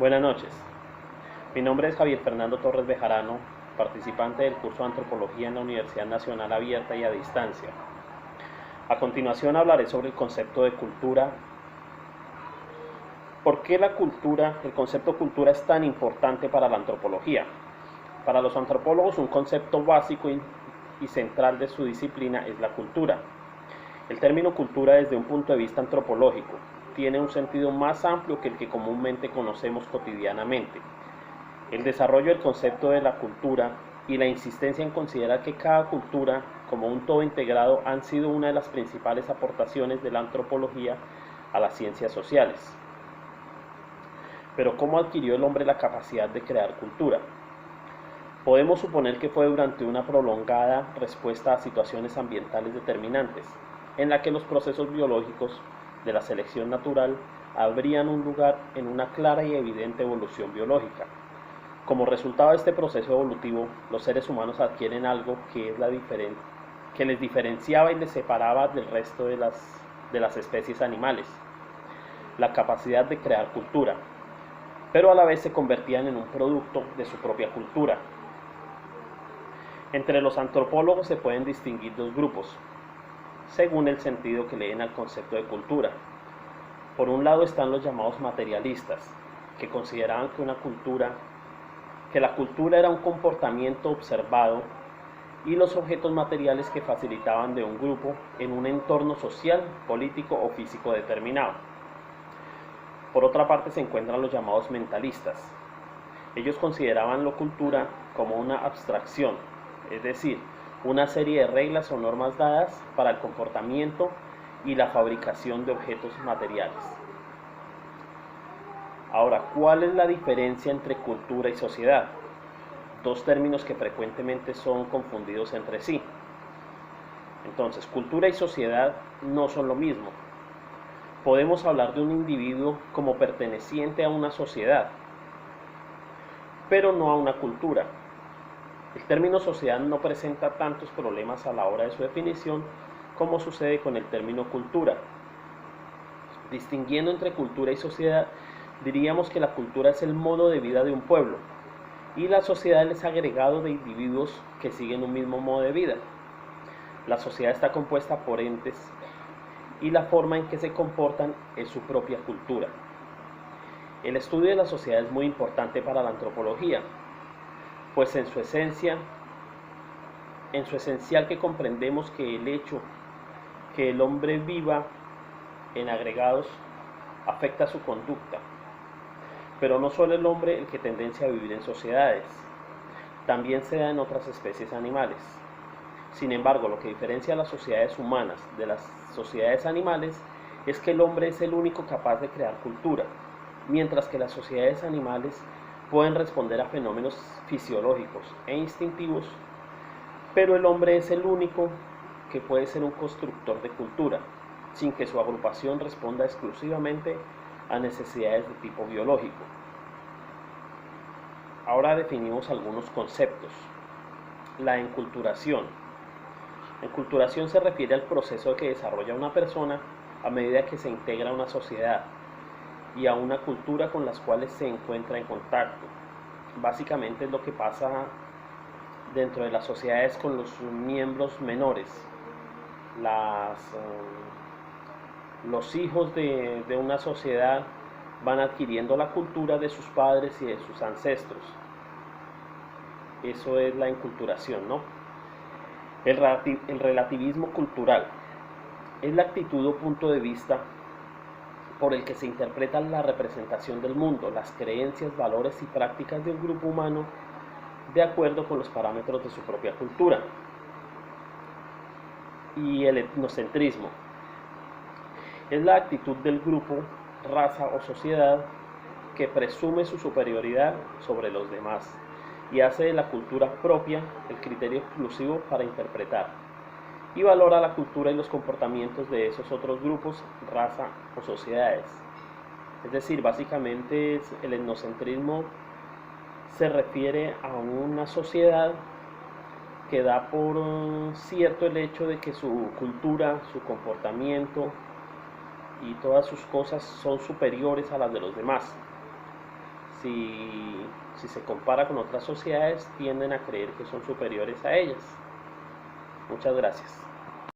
Buenas noches, mi nombre es Javier Fernando Torres Bejarano, participante del curso de Antropología en la Universidad Nacional Abierta y a Distancia. A continuación hablaré sobre el concepto de cultura. ¿Por qué el concepto cultura es tan importante para la antropología? Para los antropólogos, un concepto básico y central de su disciplina es la cultura. El término cultura, desde un punto de vista antropológico, tiene un sentido más amplio que el que comúnmente conocemos cotidianamente. El desarrollo del concepto de la cultura y la insistencia en considerar que cada cultura, como un todo integrado, han sido una de las principales aportaciones de la antropología a las ciencias sociales. Pero ¿cómo adquirió el hombre la capacidad de crear cultura? Podemos suponer que fue durante una prolongada respuesta a situaciones ambientales determinantes, en la que los procesos biológicos de la selección natural habrían un lugar en una clara y evidente evolución biológica. Como resultado de este proceso evolutivo, los seres humanos adquieren algo que les diferenciaba y les separaba del resto de las especies animales: la capacidad de crear cultura, pero a la vez se convertían en un producto de su propia cultura. Entre los antropólogos se pueden distinguir dos grupos, según el sentido que le den al concepto de cultura. Por un lado están los llamados materialistas, que consideraban que la cultura era un comportamiento observado y los objetos materiales que facilitaban de un grupo en un entorno social, político o físico determinado. Por otra parte se encuentran los llamados mentalistas. Ellos consideraban la cultura como una abstracción, es decir, una serie de reglas o normas dadas para el comportamiento y la fabricación de objetos materiales. Ahora, ¿cuál es la diferencia entre cultura y sociedad? Dos términos que frecuentemente son confundidos entre sí. Entonces, cultura y sociedad no son lo mismo. Podemos hablar de un individuo como perteneciente a una sociedad, pero no a una cultura. El término sociedad no presenta tantos problemas a la hora de su definición como sucede con el término cultura. Distinguiendo entre cultura y sociedad, diríamos que la cultura es el modo de vida de un pueblo y la sociedad es agregado de individuos que siguen un mismo modo de vida. La sociedad está compuesta por entes y la forma en que se comportan es su propia cultura. El estudio de la sociedad es muy importante para la antropología, pues en su esencial que comprendemos que el hecho que el hombre viva en agregados afecta su conducta. Pero no solo el hombre el que tendencia a vivir en sociedades, también se da en otras especies animales. Sin embargo, lo que diferencia a las sociedades humanas de las sociedades animales es que el hombre es el único capaz de crear cultura, mientras que las sociedades animales pueden responder a fenómenos fisiológicos e instintivos, pero el hombre es el único que puede ser un constructor de cultura, sin que su agrupación responda exclusivamente a necesidades de tipo biológico. Ahora definimos algunos conceptos. La enculturación. Enculturación se refiere al proceso que desarrolla una persona a medida que se integra a una sociedad y a una cultura con las cuales se encuentra en contacto. Básicamente es lo que pasa dentro de las sociedades con los miembros menores. Los hijos de una sociedad van adquiriendo la cultura de sus padres y de sus ancestros. Eso es la enculturación, ¿no? El relativismo cultural es la actitud o punto de vista por el que se interpreta la representación del mundo, las creencias, valores y prácticas de un grupo humano de acuerdo con los parámetros de su propia cultura. Y el etnocentrismo es la actitud del grupo, raza o sociedad que presume su superioridad sobre los demás y hace de la cultura propia el criterio exclusivo para interpretar, y valora la cultura y los comportamientos de esos otros grupos, raza o sociedades. Es decir, básicamente el etnocentrismo se refiere a una sociedad que da por cierto el hecho de que su cultura, su y todas sus cosas son superiores a las de los demás. si se compara con otras sociedades, tienden a creer que son superiores a ellas. Muchas gracias.